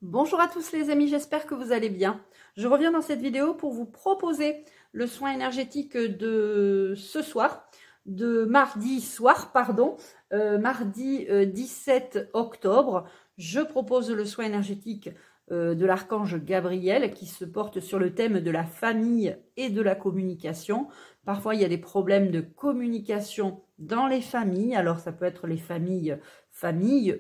Bonjour à tous les amis, j'espère que vous allez bien. Je reviens dans cette vidéo pour vous proposer le soin énergétique de ce soir, de mardi soir, mardi 17 octobre. Je propose le soin énergétique de l'archange Gabriel qui se porte sur le thème de la famille et de la communication. Parfois, il y a des problèmes de communication dans les familles. Alors, ça peut être les familles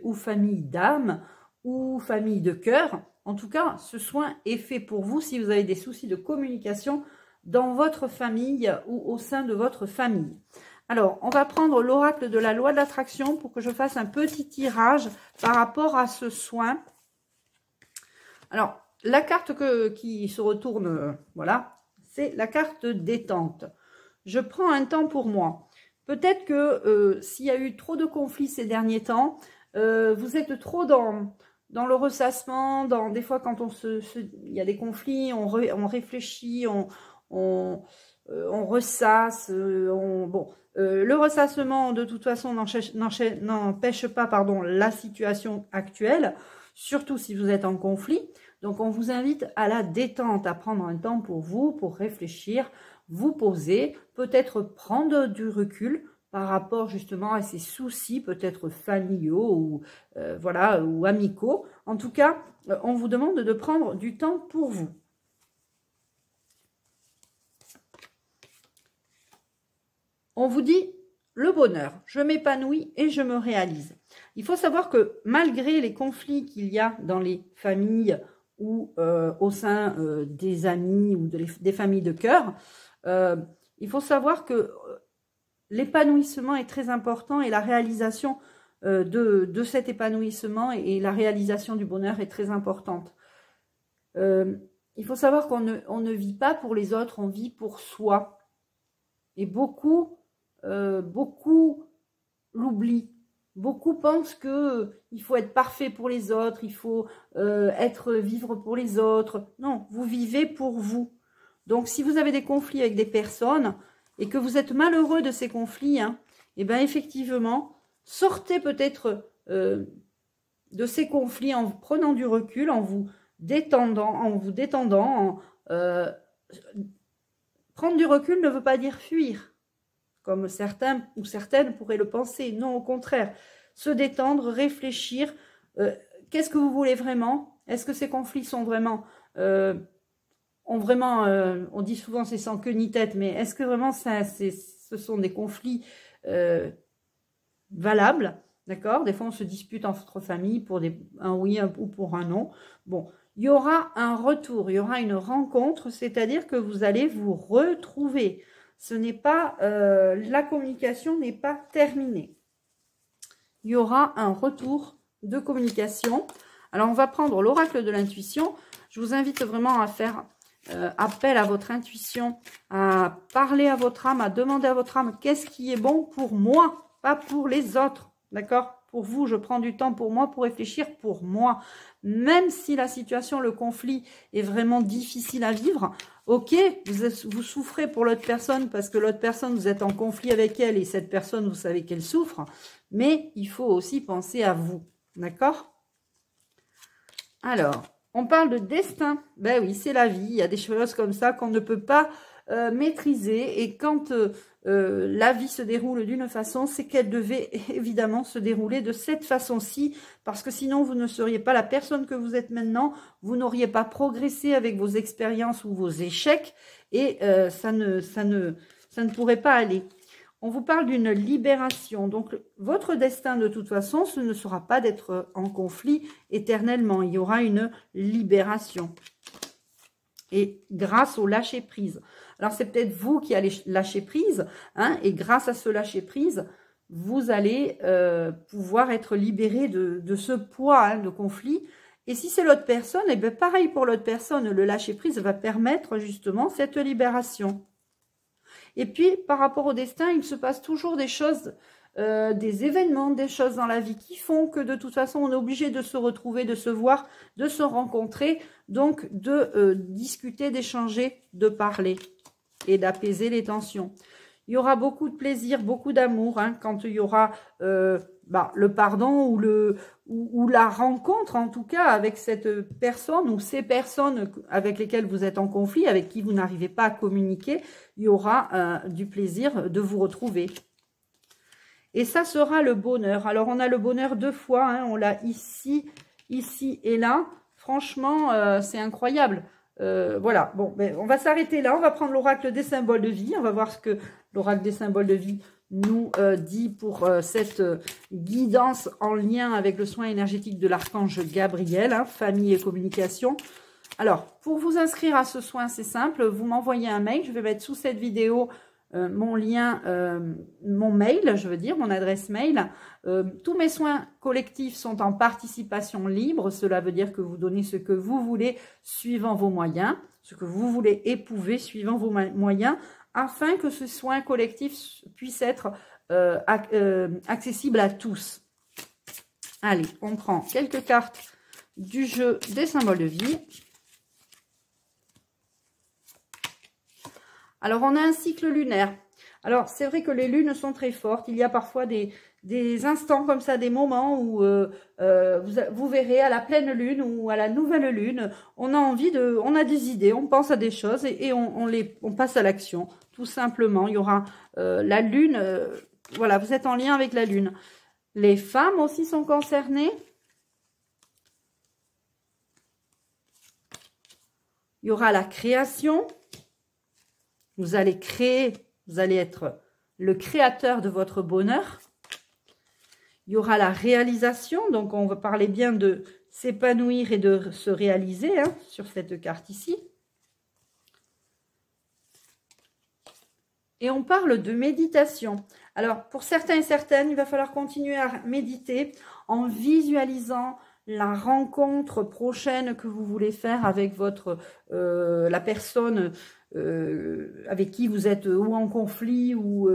ou familles d'âme, ou famille de cœur. En tout cas, ce soin est fait pour vous si vous avez des soucis de communication dans votre famille ou au sein de votre famille. Alors, on va prendre l'oracle de la loi de l'attraction pour que je fasse un petit tirage par rapport à ce soin. Alors, la carte qui se retourne, voilà, c'est la carte détente. Je prends un temps pour moi. Peut-être que s'il y a eu trop de conflits ces derniers temps, vous êtes trop dans le ressassement, des fois quand il y a des conflits, on réfléchit, on ressasse, le ressassement de toute façon n'empêche pas la situation actuelle, surtout si vous êtes en conflit. Donc on vous invite à la détente, à prendre un temps pour vous, pour réfléchir, vous poser, peut-être prendre du recul par rapport justement à ces soucis peut-être familiaux ou voilà, ou amicaux. En tout cas, on vous demande de prendre du temps pour vous. On vous dit le bonheur, je m'épanouis et je me réalise. Il faut savoir que malgré les conflits qu'il y a dans les familles ou au sein des amis ou des familles de cœur, il faut savoir que l'épanouissement est très important et la réalisation de cet épanouissement et la réalisation du bonheur est très importante. Il faut savoir qu'on ne vit pas pour les autres, on vit pour soi. Et beaucoup l'oublient. Beaucoup pensent qu'il faut être parfait pour les autres, il faut vivre pour les autres. Non, vous vivez pour vous. Donc, si vous avez des conflits avec des personnes et que vous êtes malheureux de ces conflits, et bien effectivement, sortez peut-être de ces conflits en prenant du recul, en vous détendant. Prendre du recul ne veut pas dire fuir, comme certains ou certaines pourraient le penser. Non, au contraire, se détendre, réfléchir. Qu'est-ce que vous voulez vraiment? Est-ce que ces conflits sont vraiment... on dit souvent c'est sans queue ni tête, mais est-ce que vraiment ce sont des conflits valables? D'accord? Des fois, on se dispute entre familles pour un oui ou pour un non. Bon, il y aura un retour, il y aura une rencontre, c'est-à-dire que vous allez vous retrouver. Ce n'est pas, la communication n'est pas terminée. Il y aura un retour de communication. Alors, on va prendre l'oracle de l'intuition. Je vous invite vraiment à faire appel à votre intuition, à parler à votre âme, à demander à votre âme qu'est-ce qui est bon pour moi, pas pour les autres. D'accord? Pour vous, je prends du temps pour moi, pour réfléchir pour moi. Même si la situation, le conflit est vraiment difficile à vivre, ok, vous souffrez pour l'autre personne parce que l'autre personne, vous êtes en conflit avec elle et cette personne, vous savez qu'elle souffre. Mais il faut aussi penser à vous. D'accord? Alors, on parle de destin. Ben oui, c'est la vie. Il y a des choses comme ça qu'on ne peut pas maîtriser. Et quand la vie se déroule d'une façon, c'est qu'elle devait évidemment se dérouler de cette façon-ci. Parce que sinon, vous ne seriez pas la personne que vous êtes maintenant. Vous n'auriez pas progressé avec vos expériences ou vos échecs. Et ça ne pourrait pas aller. On vous parle d'une libération. Donc, votre destin, de toute façon, ce ne sera pas d'être en conflit éternellement. Il y aura une libération. Et grâce au lâcher-prise. Alors, c'est peut-être vous qui allez lâcher prise. Et grâce à ce lâcher-prise, vous allez pouvoir être libéré de ce poids de conflit. Et si c'est l'autre personne, et bien pareil pour l'autre personne, le lâcher-prise va permettre justement cette libération. Et puis, par rapport au destin, il se passe toujours des choses, des événements, des choses dans la vie qui font que de toute façon, on est obligé de se retrouver, de se voir, de se rencontrer, donc de discuter, d'échanger, de parler et d'apaiser les tensions. Il y aura beaucoup de plaisir, beaucoup d'amour quand il y aura le pardon ou la rencontre, en tout cas, avec cette personne ou ces personnes avec lesquelles vous êtes en conflit, avec qui vous n'arrivez pas à communiquer, il y aura du plaisir de vous retrouver. Et ça sera le bonheur. Alors, on a le bonheur 2 fois, hein, on l'a ici, ici et là. Franchement, c'est incroyable. Voilà, bon, ben, on va s'arrêter là. On va prendre l'oracle des symboles de vie. On va voir ce que l'oracle des symboles de vie nous dit pour cette guidance en lien avec le soin énergétique de l'archange Gabriel, hein, famille et communication. Alors, pour vous inscrire à ce soin, c'est simple. Vous m'envoyez un mail. Je vais mettre sous cette vidéo mon lien, mon mail, je veux dire, mon adresse mail. Tous mes soins collectifs sont en participation libre. Cela veut dire que vous donnez ce que vous voulez suivant vos moyens, ce que vous voulez éprouver suivant vos moyens, afin que ce soin collectif puisse être accessible à tous. Allez, on prend quelques cartes du jeu des symboles de vie. Alors, on a un cycle lunaire. Alors, c'est vrai que les lunes sont très fortes. Il y a parfois des instants comme ça, des moments où vous verrez à la pleine lune ou à la nouvelle lune, on a envie de, on a des idées, on pense à des choses et on passe à l'action. Tout simplement, il y aura la lune, voilà, vous êtes en lien avec la lune. Les femmes aussi sont concernées. Il y aura la création. Vous allez créer, vous allez être le créateur de votre bonheur. Il y aura la réalisation, donc on va parler bien de s'épanouir et de se réaliser, hein, sur cette carte ici. Et on parle de méditation. Alors, pour certains et certaines, il va falloir continuer à méditer en visualisant la rencontre prochaine que vous voulez faire avec votre la personne avec qui vous êtes ou en conflit ou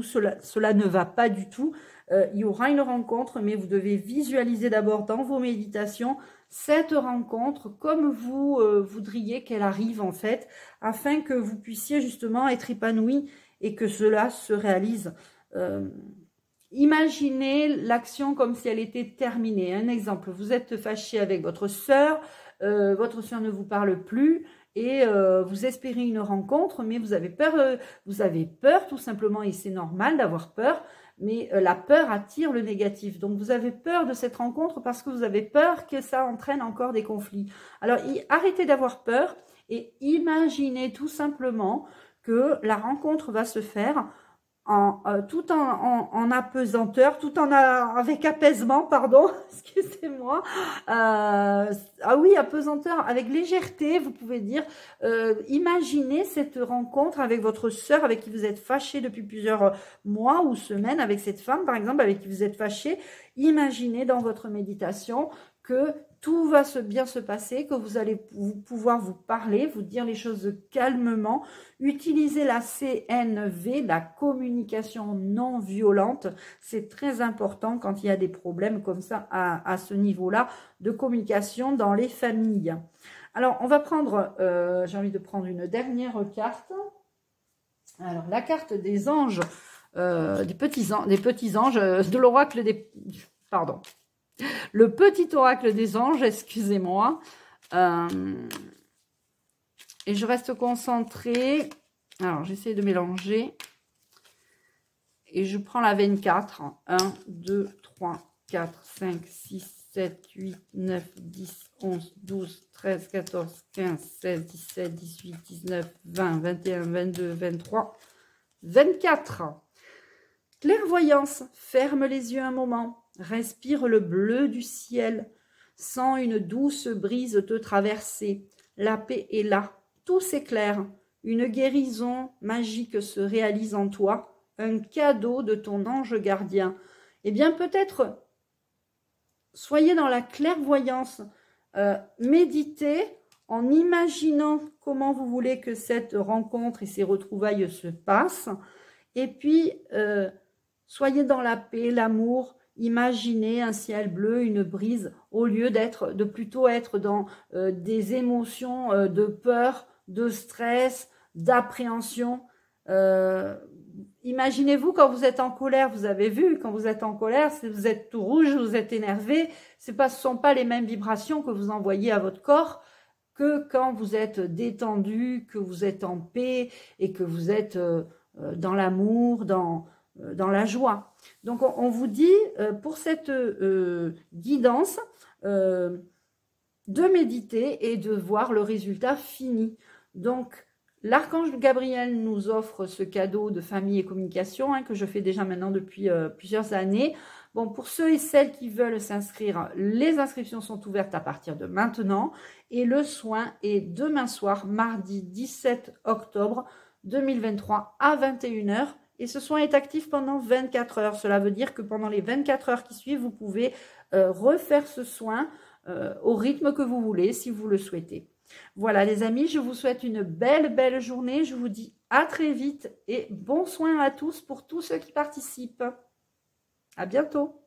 cela ne va pas du tout. Il y aura une rencontre, mais vous devez visualiser d'abord dans vos méditations cette rencontre comme vous voudriez qu'elle arrive en fait, afin que vous puissiez justement être épanoui et que cela se réalise. Imaginez l'action comme si elle était terminée. Un exemple, vous êtes fâché avec votre sœur ne vous parle plus et vous espérez une rencontre, mais vous avez peur tout simplement, et c'est normal d'avoir peur, mais la peur attire le négatif. Donc vous avez peur de cette rencontre parce que vous avez peur que ça entraîne encore des conflits. Alors arrêtez d'avoir peur et imaginez tout simplement que la rencontre va se faire tout en apesanteur, tout avec apaisement, pardon, excusez-moi. Ah oui, apesanteur, avec légèreté, vous pouvez dire. Imaginez cette rencontre avec votre sœur, avec qui vous êtes fâché depuis plusieurs mois ou semaines, avec cette femme, par exemple, avec qui vous êtes fâché. Imaginez dans votre méditation que tout va bien se passer, que vous allez pouvoir vous parler, vous dire les choses calmement. Utilisez la CNV, la communication non violente. C'est très important quand il y a des problèmes comme ça à ce niveau-là de communication dans les familles. Alors, on va prendre, j'ai envie de prendre une dernière carte. Alors, la carte des anges, des petits anges, de l'oracle des... Pardon. Le petit oracle des anges, excusez-moi. Et je reste concentrée. Alors, j'essaie de mélanger. Et je prends la 24. 1, 2, 3, 4, 5, 6, 7, 8, 9, 10, 11, 12, 13, 14, 15, 16, 17, 18, 19, 20, 21, 22, 23, 24. Clairvoyance. Ferme les yeux un moment. Respire le bleu du ciel. Sens une douce brise te traverser. La paix est là. Tout s'éclaire. Une guérison magique se réalise en toi. Un cadeau de ton ange gardien. Eh bien, peut-être, soyez dans la clairvoyance. Méditez en imaginant comment vous voulez que cette rencontre et ces retrouvailles se passent. Et puis, soyez dans la paix, l'amour. Imaginez un ciel bleu, une brise, au lieu de plutôt être dans des émotions de peur, de stress, d'appréhension. Imaginez-vous quand vous êtes en colère, vous avez vu, quand vous êtes en colère, vous êtes tout rouge, vous êtes énervé, ce ne sont pas les mêmes vibrations que vous envoyez à votre corps que quand vous êtes détendu, que vous êtes en paix et que vous êtes dans l'amour, dans la joie. Donc on vous dit pour cette guidance de méditer et de voir le résultat fini. Donc l'archange Gabriel nous offre ce cadeau de famille et communication que je fais déjà maintenant depuis plusieurs années. Bon, pour ceux et celles qui veulent s'inscrire, les inscriptions sont ouvertes à partir de maintenant et le soin est demain soir, mardi 17 octobre 2023 à 21 h. Et ce soin est actif pendant 24 heures. Cela veut dire que pendant les 24 heures qui suivent, vous pouvez refaire ce soin au rythme que vous voulez, si vous le souhaitez. Voilà les amis, je vous souhaite une belle journée. Je vous dis à très vite et bon soin à tous pour tous ceux qui participent. À bientôt.